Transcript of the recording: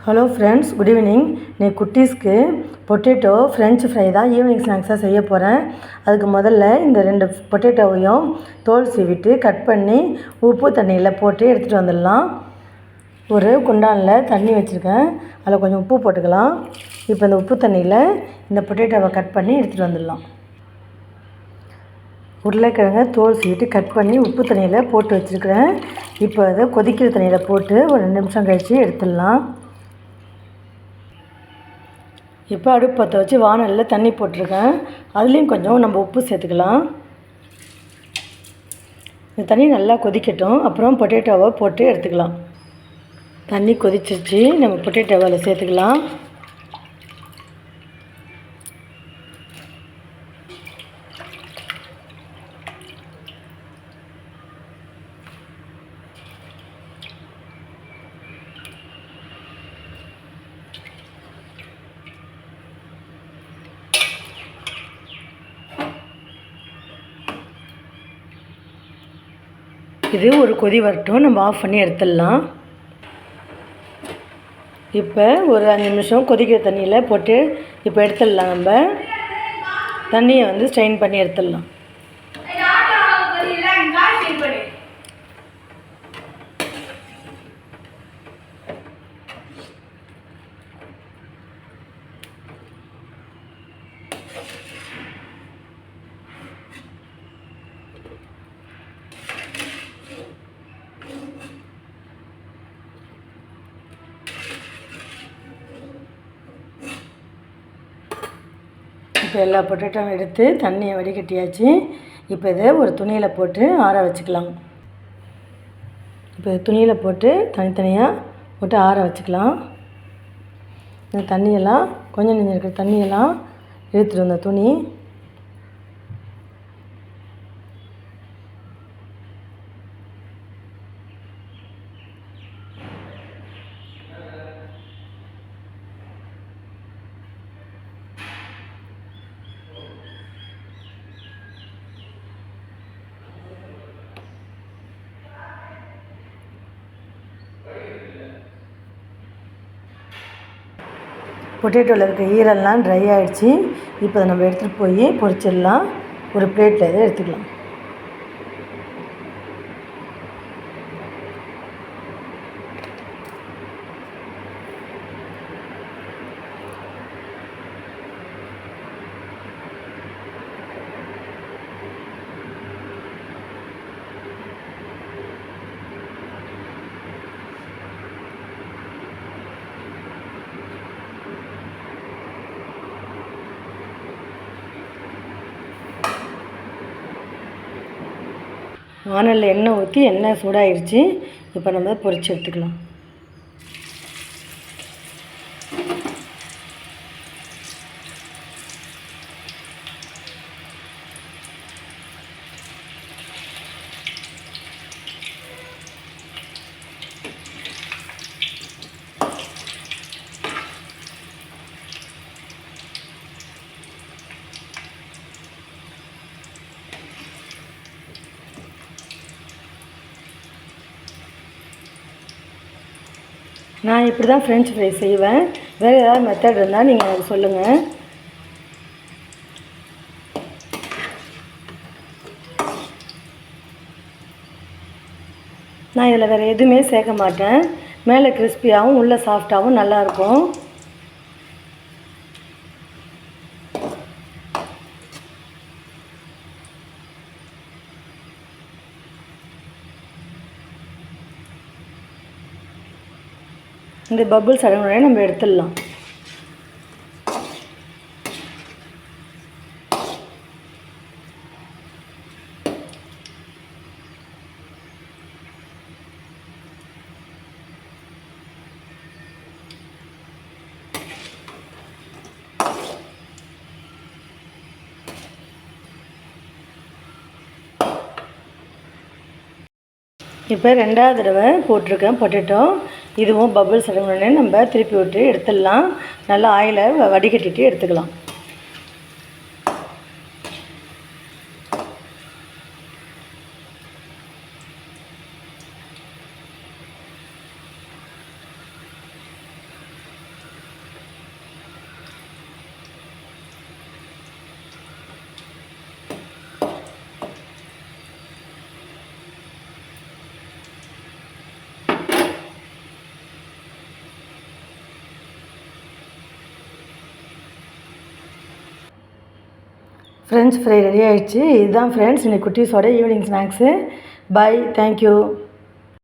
Hello friends, good evening. இன்னைக்கு குட்டீஸ்க்கு potato French fry தான் evening ஸ்நாக்ஸாக செய்ய போகிறேன். அதுக்கு முதல்ல இந்த 2 பொட்டேட்டோவையும் தோல் சீவிட்டு கட் பண்ணி உப்பு தண்ணியில் போட்டு எடுத்துகிட்டு வந்துடலாம். ஒரு குண்டானில் தண்ணி வச்சுருக்கேன், அதில் கொஞ்சம் உப்பு போட்டுக்கலாம். இப்போ இந்த உப்பு தண்ணியில் இந்த பொட்டேட்டோவை கட் பண்ணி எடுத்துகிட்டு வந்துடலாம். உருளைக்கிழங்கை தோல் சீவிட்டு கட் பண்ணி உப்பு தண்ணியில் போட்டு வச்சுருக்கிறேன். இப்போ அதை கொதிக்கிற தண்ணியில் போட்டு ஒரு 2 நிமிஷம் கழித்து எடுத்துடலாம். இப்போ அடுப்பு பற்ற வச்சு வானலில் தண்ணி போட்டிருக்கேன், அதுலேயும் கொஞ்சம் நம்ம உப்பு சேர்த்துக்கலாம். இந்த தண்ணி நல்லா கொதிக்கட்டும், அப்புறம் பொட்டேட்டோவை போட்டு எடுத்துக்கலாம். தண்ணி கொதிச்சிருச்சு, நம்ம பொட்டேட்டோவை அதில் சேர்த்துக்கலாம். இது ஒரு கொதி வரட்டும், நம்ம ஆஃப் பண்ணி எடுத்துடலாம். இப்போ ஒரு 5 நிமிஷம் கொதிக்கிற தண்ணியில் போட்டு இப்போ எடுத்துடலாம். நம்ம தண்ணியை ஸ்ட்ரெயின் பண்ணி எடுத்துடலாம். இப்போ எல்லா பொட்டேட்டோவும் எடுத்து தண்ணியை வடிகட்டியாச்சு. இப்போ இதை ஒரு துணியில் போட்டு ஆற வச்சுக்கலாம். இப்போ துணியில் போட்டு தனித்தனியாக போட்டு ஆற வச்சுக்கலாம். இந்த தண்ணியெல்லாம் கொஞ்சம் நெஞ்சம் இருக்கிற தண்ணியெல்லாம் இழுத்துட்டு வந்த துணி. பொட்டேட்டோவில் இருக்க ஈரெல்லாம் ட்ரை ஆகிடுச்சு. இப்போ அதை நம்ம எடுத்துகிட்டு போய் பொரிச்சிடலாம். ஒரு பிளேட்டில் இதை எடுத்துக்கலாம். வானலில் எண்ணெய் ஊற்றி எண்ணெய் சூடாகிடுச்சு. இப்போ நம்ம பொரிச்சு எடுத்துக்கலாம். நான் இப்படி தான் ஃப்ரெஞ்ச் ஃப்ரை செய்வேன். வேறு ஏதாவது மெத்தட் இருந்தால் நீங்கள் எனக்கு சொல்லுங்கள். நான் இதில் வேறு எதுவுமே சேர்க்க மாட்டேன். மேலே கிறிஸ்பியாகவும் உள்ளே சாஃப்டாகவும் நல்லாயிருக்கும். இந்த பபுள்ஸ் அடங்குனே நம்ம எடுத்துடலாம். இப்போ 2வது தடவை போட்டிருக்கேன் பொட்டேட்டோ. இதுவும் பபுள்ஸ் அடங்குனே நம்ம திருப்பி விட்டு எடுத்துடலாம். நல்லா ஆயிலை வடிகட்டிட்டு எடுத்துக்கலாம். ஃப்ரெஞ்ச் ஃப்ரை ரெடி ஆகிடுச்சு. இதுதான் ஃப்ரெண்ட்ஸ் இன்றைக்கி குட்டீஸோட ஈவினிங் ஸ்நாக்ஸு. பாய், தேங்க்யூ.